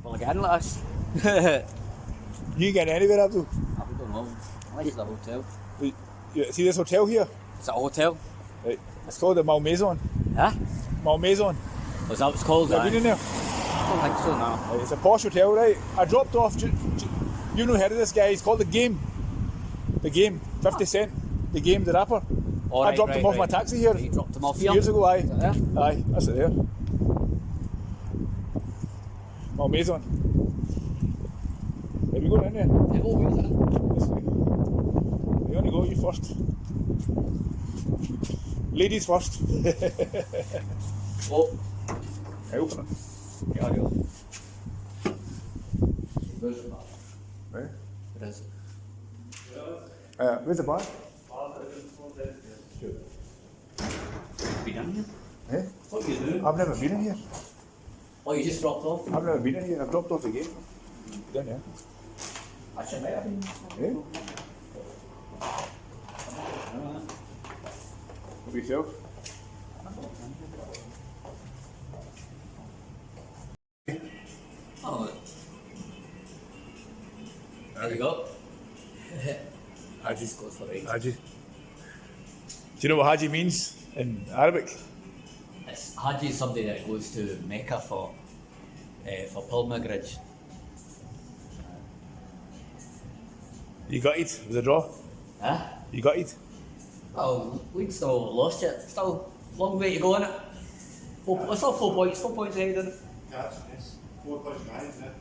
Well, again, let us. You get anywhere, Abdul? I don't know. I like the hotel. You see this hotel here? It's a hotel. Right. It's called the Malmaison. Huh? Malmaison. Was that what it's called? Have you been in there? I don't think so, no. Right, it's a posh hotel, right? I dropped off. You know, heard of this guy? He's called The Game. The Game. 50 Cent. The Game, the rapper. Oh, I dropped him off my taxi here. You dropped him off a few years ago, aye. Is it there? Aye, that's it there. Malmaison. Have you gone in there? Yeah, go with it. This way. You only go, you first. Ladies first. Oh. I open it. Yeah, yeah. Where's the bar? Right. It is. Where's the bar? Been in here? Eh? What are you doing? I've never been in here. Oh, you just dropped off? I've never been in here. I've dropped off the game. Down there. Actually, might have been. Eh? What about yourself? Oh. There you go. Haji's goes for it. Haji. Do you know what Haji means in Arabic? Haji is somebody that goes to Mecca for pilgrimage. You got it? It was a draw? Huh? You got it? Oh, we'd still lost it. Still a long way to go, innit? It's still 4 points. 4 points ahead, isn't it? Yes. 4 points behind, isn't it?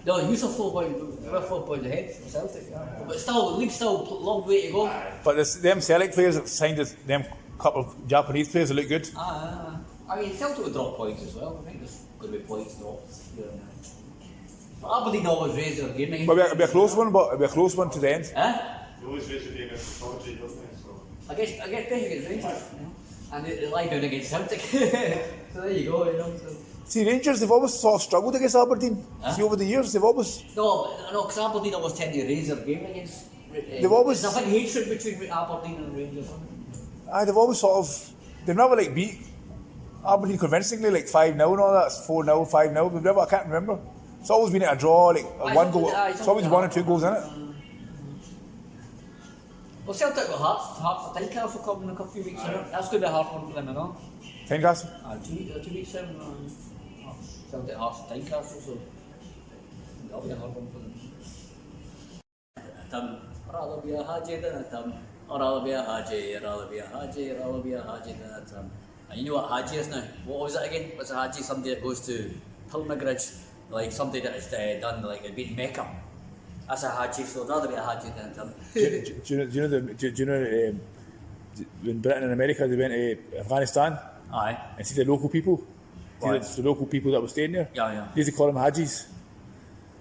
No, you still 4 points. We're 4 points ahead for Celtic. But still, Leeds still a long way to go. But them Celtic players that signed us, them couple of Japanese players that look good. I mean, Celtic would drop points as well. I think there's going to be points dropped here and there. But Aberdeen always raise their game against. But it'll be a close one, but it'll be a close one to the end. Huh? You always raise your game against Pittodrie, don't they? So. I guess they against Rangers. And they lie down against Celtic. So there you go, you know. So. See, Rangers, they've always sort of struggled against Aberdeen. See, over the years, they've always... No, because Aberdeen always tend to raise their game against... They've always... There's a big hatred between Aberdeen and Rangers. They've always sort of... They've never, like, beat Aberdeen convincingly, like 5-0 and all that. It's 4-0, 5-0. They've never... I can't remember. It's always been at a draw, like a one goal. It's always 1 or 2 goals in it. Well, Celtic got Hearts for Tynecastle coming in a few weeks. That's going to be a hard one for them, you know. Tynecastle? 2 weeks in. Celtic Hearts for Tynecastle, so that'll be a hard one for them. Rather be a Haji than a Tam. Or rather be a Haji, rather be a Haji, rather be a Haji than a Tam. And you know what Haji is now? What was it again? What's a Haji? Somebody that goes to pilgrimage, like somebody that has done like a big Mecca. That's a Haji, so I'd rather be a Haji than a Tam. Do you know when Britain and America they went to Afghanistan? Aye. And see the local people? See the local people that were staying there? Yeah. They used to call them Hajis.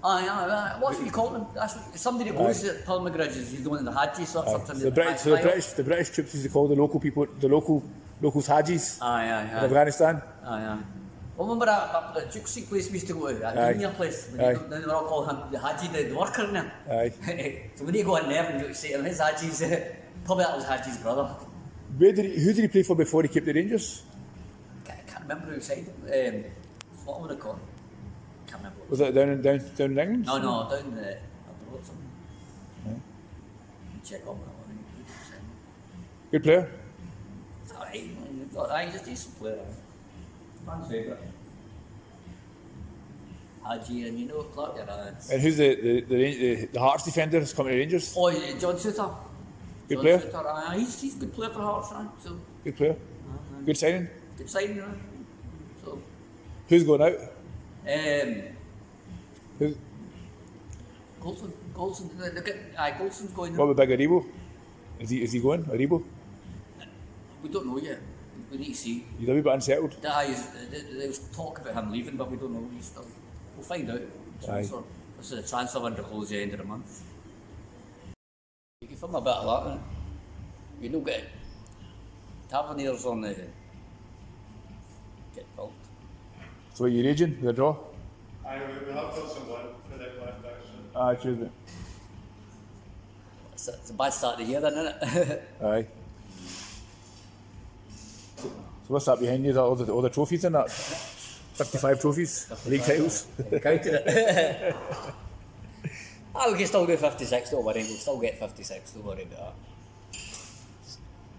Aye. What do you call them? That's somebody that goes to pilgrimages. He's going to the Haji sort of something. The British troops used to call the local people, locals Hajis. Aye. In Afghanistan. Aye. Well, remember that Juxi place we used to go to, that junior place? Then they were all called him the Haji, the worker now. Aye. So when you go in there and you say to him, his Haji's, probably that was Haji's brother. Who did he play for before he came to Rangers? I can't remember who signed him. What would I call him? Can't remember. Was that down in England? No, down in abroad something. Check on that one. Good player? Alright, he's a decent player. Man's favourite. Haji and Clark, And who's the Hearts defender who's coming to Rangers? Oh, John Suter. Good player? He's a good player for Hearts, so. Good player? Good signing? Good signing, So. Who's going out? Who's? Golson. Golson's going. What about Big Aribo? Is he going? Aribo? We don't know yet. We need to see. He's a wee bit unsettled. There was talk about him leaving, but we don't know. We'll find out. This is a transfer window closes the end of the month. You can film a bit of that. You don't get Taverniers on the get filmed. So are you raging with a draw? We have got some one for that left actually. Cheers mate. It's a bad start of the year then, isn't it? Aye. So what's that behind you? All the trophies and that? 55 trophies, league titles. Counted it. We can still do 56, don't worry, we'll still get 56, don't worry about that.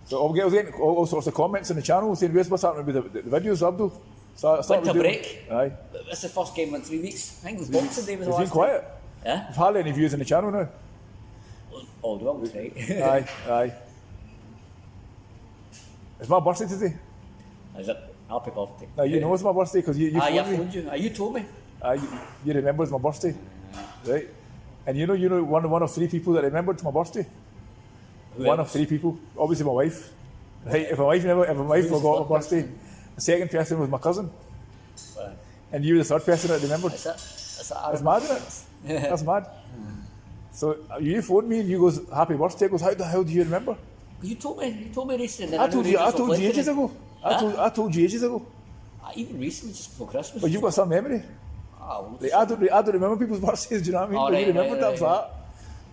So I was getting all sorts of comments on the channel saying, what's happening with the videos, Abdul? So I started Winter doing- break. Aye. It's the first game in 3 weeks. I think it was Boxing Day was the It's been last quiet. day. Yeah? There's hardly any views on the channel now. Oh, well, right. Aye, aye. It's my birthday today. Is it? Happy birthday. Now you know it's my birthday because you I phoned me. phoned you. You told me. You remember it's my birthday, right? And you know one of 3 people that remembered my birthday. Who One else? of 3 people, obviously my wife. Right? If my wife forgot my birthday, the second person was my cousin, Right. and you were the third person that remembered. That's it. That's mad, isn't it? That's mad. So you phoned me and you goes, happy birthday. I goes, how the hell do you remember? You told me recently. I told you ages ago. I told you ages ago. Even recently, just before Christmas. But you've got some memory. Oh, Like, I don't remember people's birthdays, do you know what I mean? Oh, But right, you remembered right, that for that.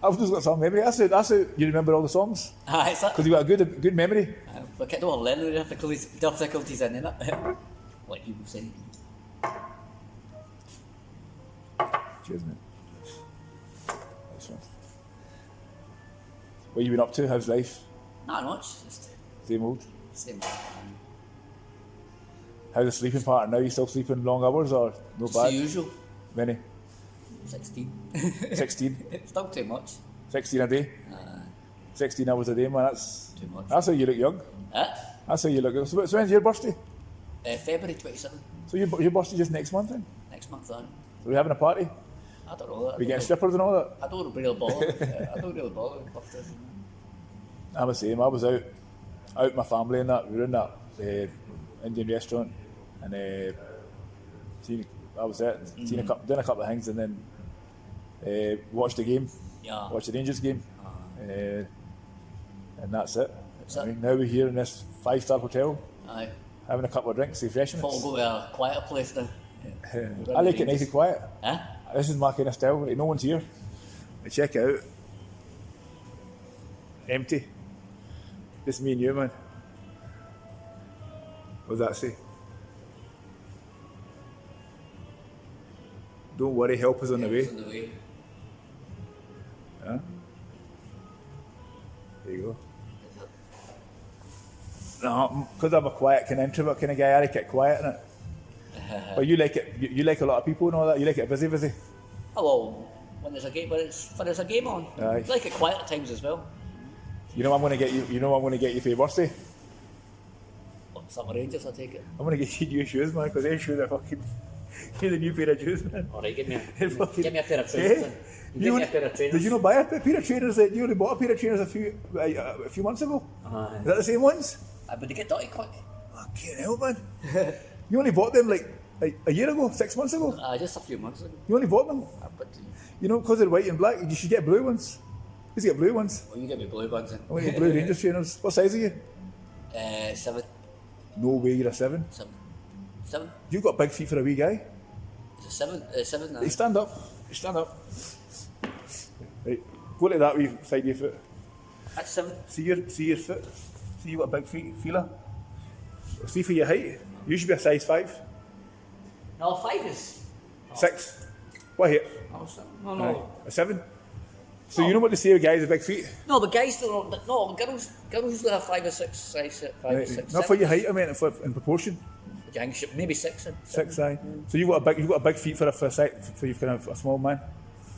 I've just got some memory. That's how you remember all the songs. It's that. Because you've got a good memory. But I don't have learning difficulties in it. Like people say. Cheers, mate. Nice one. What you been up to? How's life? Not much. Just Same old. same. How's the sleeping pattern now? You still sleeping long hours or no It's the bad? usual. Many? 16. 16? Still too much. 16 a day? 16 hours a day, man. That's Too much. That's how you look young. That's how you look young. So when's your birthday? February 27th. So your birthday just next month then? Next month, then. So we're having a party? I don't know. We getting strippers and all that? I don't really bother. I don't really bother with birthdays. I'm the same. I was out with my family and that. We were in that Indian restaurant and I was there, done a couple of things and then watched the game, Yeah. watched the Rangers game, and that's it. That's I it. mean, now we're here in this 5-star hotel, Aye. having a couple of drinks, refreshments. Thought we'll go to a quieter place now. I like it nice and quiet. Huh? This is my kind of style. Like, no one's here. Check it out. Empty. Just me and you, man. What does that say? Don't worry, help is on the way. On the way. Huh? There you go. No, because I'm a quiet kind of introvert kind of guy, I like it quiet, innit? But you like it. You like a lot of people and all that. You like it busy. Oh well, when there's a game, when there's a game on, Aye. I like it quiet at times as well. You know what I'm going to get you. You know what I'm going to get you for your birthday. Summer Rangers, I take it. I'm going to get you new shoes, man, because them shoes are fucking. You're the new pair of shoes, man. All right, give me They're fucking- a pair of Eh? trainers. Then. Give me a pair of trainers. Did you not buy a pair of trainers? That you only bought a pair of trainers a few months ago. Is that the same ones? But they get dirty quick. Oh, can't help, man. You only bought them like a year ago, 6 months ago. Just a few months ago. You only bought them. But You know, because they're white and black, you should get blue ones. You should get blue ones. you get me blue ones. I want to get blue Rangers trainers. What size are you? 7. No way, you're a 7. 7. You've got big feet for a wee guy. Is it 7? 7 now. Hey, stand up. Stand up. Right. Go to that wee side of your foot. That's 7. See your foot. See you got big feet, feeler. See for your height. You should be a size 5. No, 5 is. 6. What height? Oh, 7. No, Aye. no. A 7. So you know what they say with guys with big feet? No, but guys don't. No, girls usually have 5 or 6 size. 5 or Right. 6. Not for your height, I meant in proportion. Maybe 6. 6, aye. So you've got a big feet for you kind of a small man.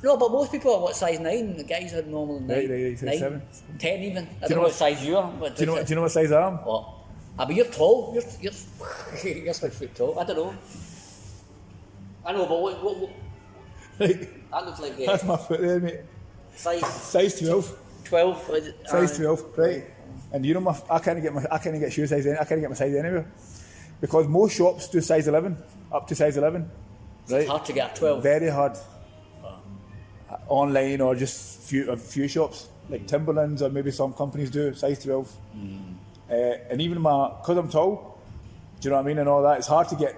No, but most people are what size 9. The guys are normal 9. Right, size 7. 10 even. I you don't know know what- what size you are. But Do you know what size I am? What? But you're tall. You're 6 foot tall. I don't know. I know, but what Right. that looks like That's my foot there, mate. size Size 12. 12. Size 12, right? And you know I can't get shoe size. I can't get my size anywhere because most shops do size 11, up to size 11, right? It's hard to get a 12. Very hard. Online or just a few shops like Timberlands or maybe some companies do size 12. And even because I'm tall, do you know what I mean, and all that, it's hard to get.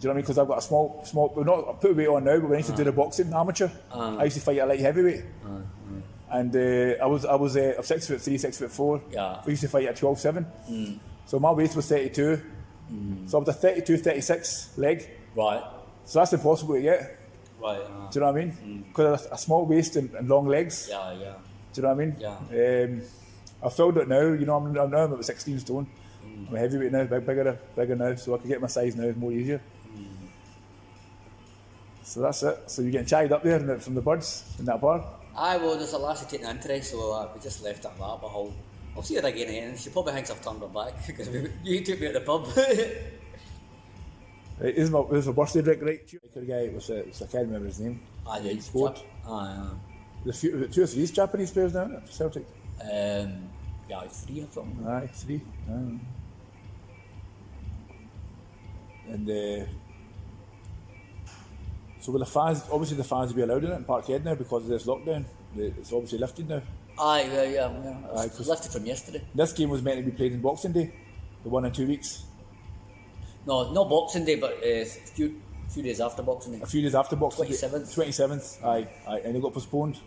Do you know what I mean? Because I've got a small. Well, not I put weight on now, but when I used to do the boxing amateur, I used to fight at light heavyweight. And I was I'm 6'3", 6'4". Yeah. We used to fight at 12'7". So my weight was 32, So I was a 32, 36 leg. Right. So that's impossible to get. Right. Do you know what I mean? Because of a small waist and long legs. Yeah. Do you know what I mean? Yeah. I've filled it now. You know, I'm now about 16 stone. I'm a heavyweight now, bigger now, so I can get my size now more easier. So that's it. So you're getting chied up there from the birds in that bar? Aye, well, there's a lassie taking interest, so we just left it at that. But I'll see her again, and she probably thinks I've turned her back because you took me at the pub. Right, this is my birthday drink, right? The guy was I can't remember his name. Aye, yeah, Sport. Aye. The 2 or 3 Japanese players now for Celtic. Yeah, 3 or something. Aye, 3. Aye. And so with the fans, obviously the fans will be allowed in it in Parkhead now because of this lockdown. It's obviously lifted now. Aye, yeah. Aye, It's lifted from yesterday. This game was meant to be played in Boxing Day, the one in 2 weeks. No, not Boxing Day, but a few days after Boxing Day. A few days after Boxing 27th. Day. 27th, aye, and it got postponed.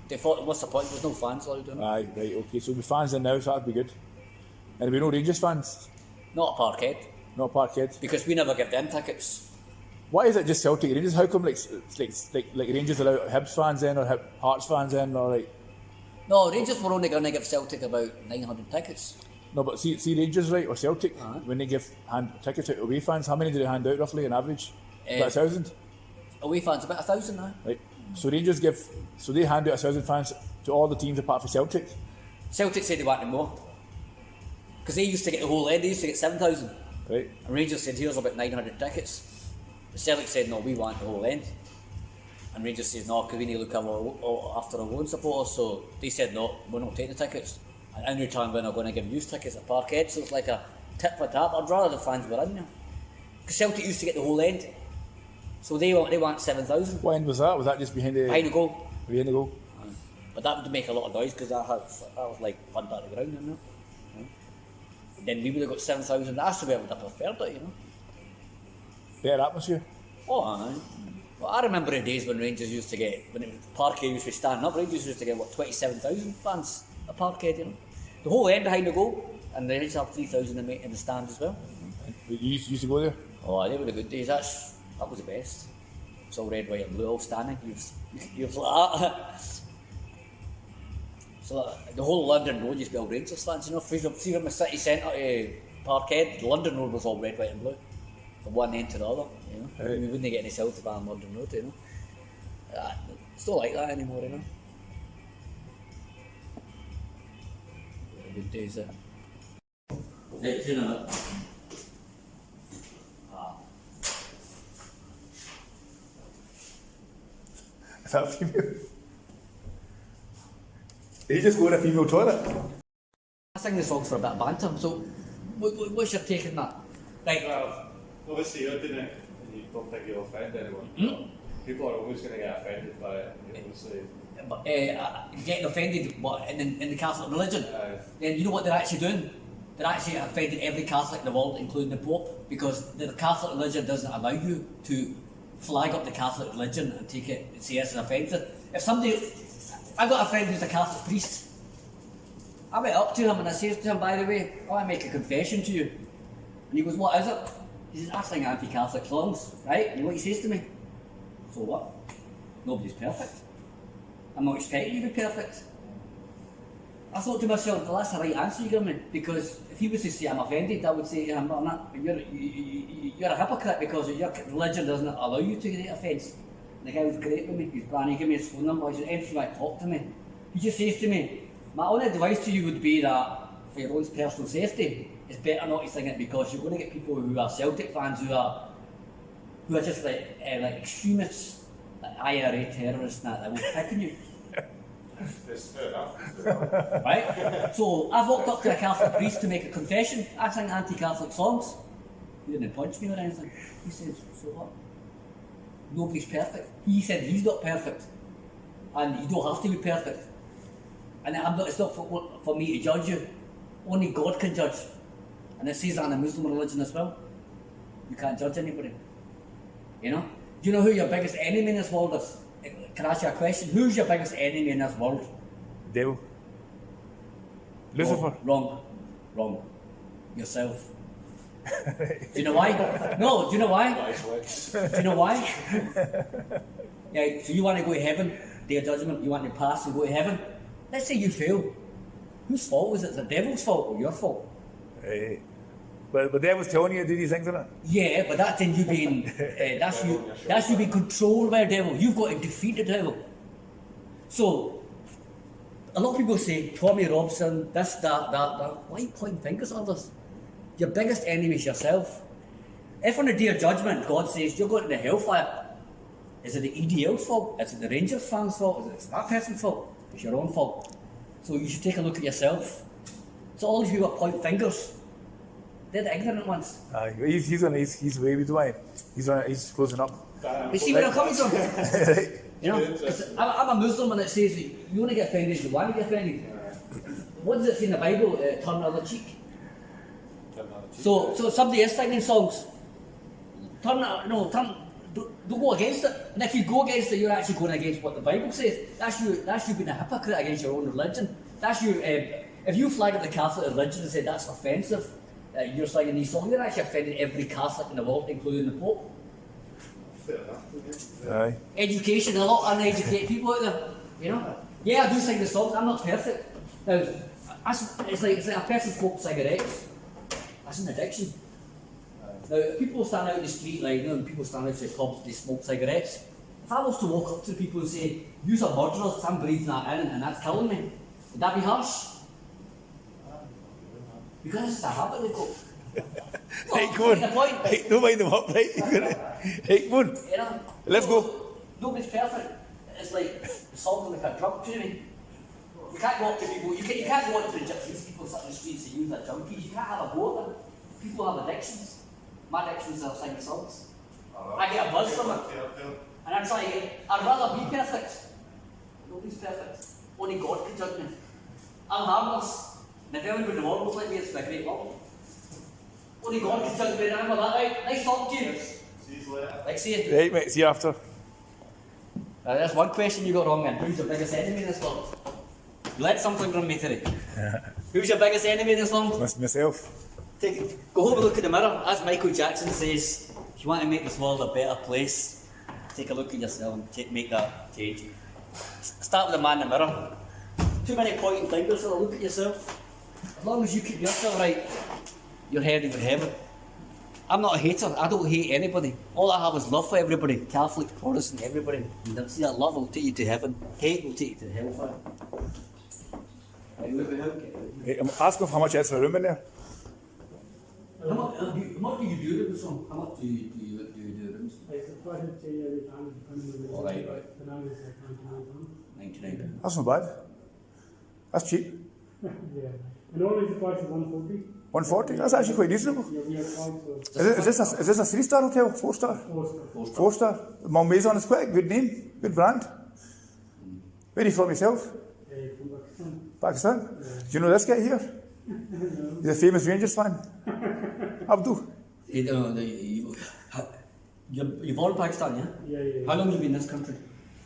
They thought, what's the point? There's no fans allowed in it. Aye, right, okay, so there'll be fans in now, so that'd be good. And there'll be no Rangers fans, Not at Parkhead, not Parkhead. because we never give them tickets. Why is it just Celtic and Rangers? How come like Rangers allow Hibs fans in or Hearts fans in or like? No, Rangers were only going to give Celtic about 900 tickets. No, but see Rangers, right, or Celtic, Uh-huh. when they give tickets out to away fans, how many do they hand out roughly on average? About 1,000, Away fans, about 1,000 now. right? So Rangers they hand out 1,000 fans to all the teams apart from Celtic, Celtic said they wanted more. Because they used to get the whole end, they used to get 7,000. right? And Rangers said, here's about 900 tickets. The Celtic said, no, we want the whole end. And Rangers said, no, because we need to look after our own supporters. So they said, no, we're not taking the tickets. And in return, we're not going to give you tickets at Parkhead. So it's like a tit for tat. I'd rather the fans were in there. Because Celtic used to get the whole end. So they want 7,000. What end was that? Was that just behind the goal. Behind the goal? But that would make a lot of noise because that was like under the ground, isn't it? Then we would have got 7,000. That's the way I would have preferred it, you know. Better atmosphere. Oh, aye. Well, I remember the days when Rangers used to get, when Parkhead used to be standing up, Rangers used to get, 27,000 fans at Parkhead, you know. The whole end behind the goal, and they used to have 3,000 in the stand as well. You used to go there? Oh, they were the good days. That was the best. It's all red, white and blue, all standing. You've like that. So the whole London Road used to be all Rangers fans, you know. See from the city centre to Parkhead, the London Road was all red, white and blue. From one end to the other, you know. Right. We wouldn't get any Celtic on London Road, you know. It's not like that anymore, you know. Good days there. Next, you know. Is that female? Did you just go in a female toilet? I sing the songs for a bit of banter, so what's your take on that? Right. Well, obviously you're doing it and you don't think you'll offend anyone. People are always going to get offended by it. Obviously. But getting offended in the Catholic religion, Aye. then you know what they're actually doing? They're actually offending every Catholic in the world, including the Pope, because the Catholic religion doesn't allow you to flag up the Catholic religion and take it and see it as offensive. If I got a friend who's a Catholic priest. I went up to him and I says to him, by the way, I want to make a confession to you. And he goes, what is it? He says, I sing anti-Catholic songs, right? And what he says to me, so what? Nobody's perfect. I'm not expecting you to be perfect. I thought to myself, well, that's the right answer you give me, because if he was to say I'm offended, I would say to him, well, not, you're a hypocrite because your religion doesn't allow you to get offence. And the guy was great with me, he's brand, he gave me his phone number, he said, anytime I talk to me, he just says to me, my only advice to you would be that for your own personal safety, it's better not to sing it because you're going to get people who are Celtic fans who are just like extremists, like IRA terrorists and that will pick on you. It's fair enough. Right? So I've walked up to a Catholic priest to make a confession. I sing anti-Catholic songs. He didn't punch me or anything. He says, so what? Nobody's perfect. He said he's not perfect. And you don't have to be perfect. And it's not for me to judge you. Only God can judge. And it says that in the Muslim religion as well. You can't judge anybody. You know? Do you know who your biggest enemy in this world is? Can I ask you a question? Who's your biggest enemy in this world? Devil. Lucifer. Wrong. Yourself. Do you know why? No, do you know why? Do you know why? Yeah, so you want to go to heaven, day of judgment, you want to pass and go to heaven. Let's say you fail. Whose fault was it? The devil's fault or your fault? Hey. But the devil's telling you to do these things, isn't it? Yeah, but that's in you being, that's you being controlled by the devil. You've got to defeat the devil. So, a lot of people say, Tommy Robson, this, that. Why are you pointing fingers at others? Your biggest enemy is yourself. If on the day of judgment, God says, you're going to the hellfire, is it the EDL's fault? Is it the Rangers fans' fault? Is it that person's fault? It's your own fault. So you should take a look at yourself. So all these people that point fingers, they're the ignorant ones. He's way with mine. He's closing up. You see where I'm coming from? You know, I'm a Muslim and it says that you want to get offended, you want to get offended. What does it say in the Bible? Turn the other cheek. So somebody is singing songs. Don't go against it. And if you go against it, you're actually going against what the Bible says. That's you being a hypocrite against your own religion. That's you. If you flag up the Catholic religion and say that's offensive, you're singing these songs, you're actually offending every Catholic in the world, including the Pope. Fair enough. Aye. Education, a lot of uneducated people out there, you know. Yeah, I do sing the songs, I'm not perfect. Now, it's like a person smokes cigarettes. That's an addiction. Now, if people stand out in the street, like, you know, and people stand outside pubs, they smoke cigarettes. If I was to walk up to people and say, "You're a murderer, I'm breathing that in and that's killing me," would that be harsh? Because it's a habit they've got. Hey, come on. Hey, don't mind them up, right? Hey, come on. You know? Let's go. Nobody's perfect. It's like something like a drug training. You can't go up to people, you can't go up to these people sitting in the streets and use their junkies. You can't have a go at them. People have addictions. My addictions are singing songs. I get a buzz from it. And I'm trying to I'd rather be perfect. Nobody's perfect. Only God can judge me. I'm harmless. And if everyone in the world was like me, it's a great world. Only God can judge me. Remember that, right? Nice talking to you. See you later. Like see you. Right, mate. See you after. That's one question you got wrong then. Who's your biggest enemy in this world? You learned something from me today. Who's your biggest enemy in this world? Myself. Go home and look in the mirror. As Michael Jackson says, if you want to make this world a better place, take a look at yourself and make that change. Start with the man in the mirror. Too many pointing fingers, so look at yourself. As long as you keep yourself right, you're heading for heaven. I'm not a hater, I don't hate anybody. All I have is love for everybody, Catholic, Protestant, everybody. And see, that love will take you to heaven, hate will take you to hellfire. Hey, I'm asking how much is for a room in there. How much do you do rooms from? How much do you do rooms? It's a project every time. All right. The now is like £99. That's not bad. That's cheap. yeah. And always the price is 140. 140. That's actually quite reasonable. Yeah, we have quite so. Is this a 3-star hotel? 4-star? 4 star. 4-star. Malmaison is quite a good name, good brand. Where are you from yourself? From Pakistan. Pakistan? Do you know this guy here? He's a famous Rangers fan. Abdul. You're born in Pakistan, yeah? Yeah. How long have you been in this country?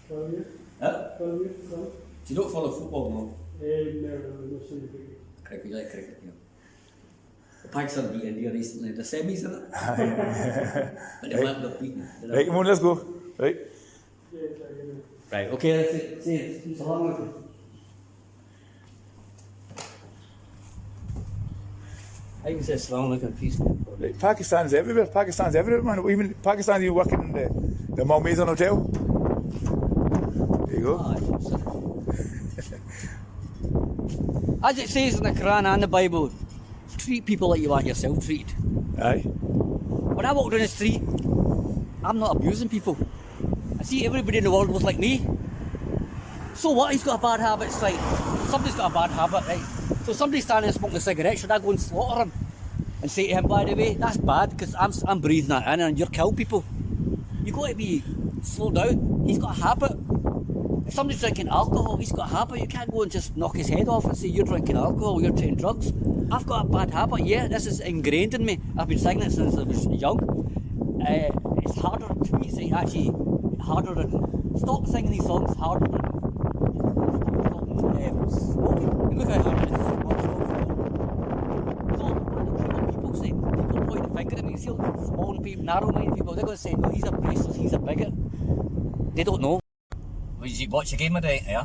12 years. Huh? 12 years. So you don't follow football, no? No, cricket. Cricket, you like cricket, yeah. Pakistan beat India recently, the semis, isn't it? But they weren't up beaten. Right, come on, let's go. Right. Right, okay, that's it. See you. Salam alaikum. I can say salam alaikum, peace. Right. Pakistan's everywhere, man. Even Pakistan's even working in the Malmaison Hotel. There you go. As it says in the Quran and the Bible, treat people like you want yourself treated. Aye. When I walk down the street, I'm not abusing people. I see everybody in the world was like me. So what? He's got a bad habit, it's fine. Somebody's got a bad habit, right? So somebody's standing and smoking a cigarette, should I go and slaughter him? And say to him, by the way, that's bad because I'm breathing that in and you're killing people. You got to be slowed down. He's got a habit. If somebody's drinking alcohol, he's got a habit. You can't go and just knock his head off and say, you're drinking alcohol, you're taking drugs. I've got a bad habit, yeah, this is ingrained in me. I've been singing it since I was young. It's harder to me, it's actually harder than, stop singing these songs harder than smoking. And look how hard it is to stop smoking. So, I don't care what people say. People point see small people, narrow-minded people, they're going to say, no, he's a racist, he's a bigot. They don't know. Did you watch the game today? Yeah.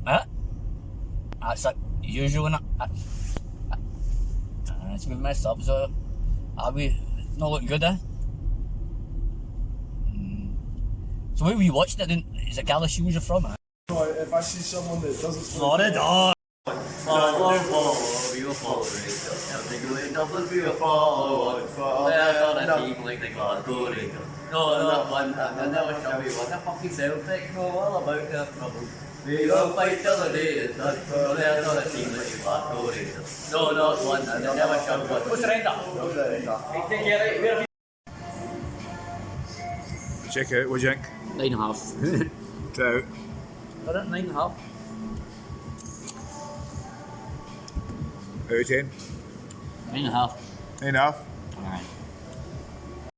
Huh? That's like usual, innit? It's been messed up, so are we not looking good, eh? So where were you watching it then? Is it Gala Shields you're from, eh? If I see someone that doesn't speak, Florida! Follow, you follow Rangers. Every Dublin, we follow. We're not a team like the Glasgow Rangers. No, not one, and never shall we win a fucking Celtic. No, all about their trouble. We will fight till the day is done. No, they're not a team like the Glasgow Rangers. No, not one, and they never shall win. What's the Rangers? Take care, right? Check it out, what do you think? 9.5. Try it out. Got it, 9.5. Out of 10. 9.5. 9.5. Alright.